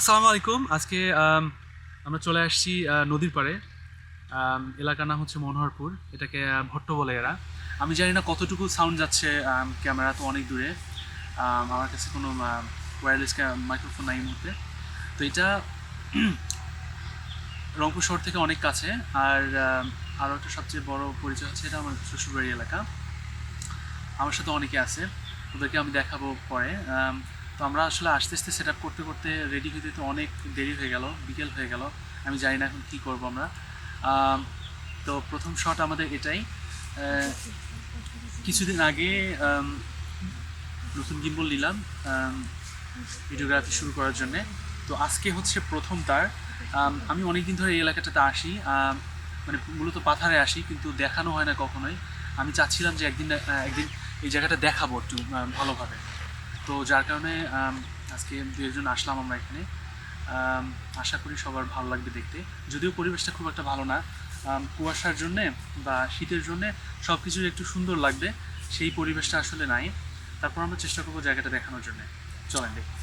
আসসালামু আলাইকুম। আজকে আমরা চলে আসছি নদীর পাড়ে। এলাকার নাম হচ্ছে মনোহরপুর। এটাকে ভট্ট বলে এরা। আমি জানি না কতটুকু সাউন্ড যাচ্ছে, ক্যামেরা তো অনেক দূরে। আমার কাছে কোনো ওয়্যারলেস মাইক্রোফোন নাই এই মুহূর্তে। তো এটা রংপুর শহর থেকে অনেক কাছে। আর আরও একটা সবচেয়ে বড় পরিচয় হচ্ছে এটা আমার শ্বশুরবাড়ি এলাকা। আমার সাথে অনেকে আছে, ওদেরকে আমি দেখাবো পরে। তো আমরা আসলে আস্তে আস্তে সেট আপ করতে করতে রেডি হতে তো অনেক দেরি হয়ে গেল, বিকেল হয়ে গেল। আমি জানি না এখন কী করবো আমরা। আম, তো প্রথম শট আমাদের এটাই। কিছুদিন আগে নতুন গিম্বল নিলাম ভিডিওগ্রাফি শুরু করার জন্যে। তো আজকে হচ্ছে প্রথম তার। আমি অনেক দিন ধরে এই এলাকাটাতে আসি, মানে মূলত পাথারে আসি, কিন্তু দেখানো হয় না কখনোই। আমি চাচ্ছিলাম যে একদিন একদিন এই জায়গাটা দেখাবো একটু ভালোভাবে। তো যার কারণে আজকে দু একজন আসলাম আমরা এখানে। আশা করি সবার ভালো লাগবে দেখতে। যদিও পরিবেশটা খুব একটা ভালো না, কুয়াশার জন্যে বা শীতের জন্যে সব কিছুর একটু সুন্দর লাগবে, সেই পরিবেশটা আসলে নাই। তারপর আমরা চেষ্টা করবো জায়গাটা দেখানোর জন্যে। চলেন দেখি।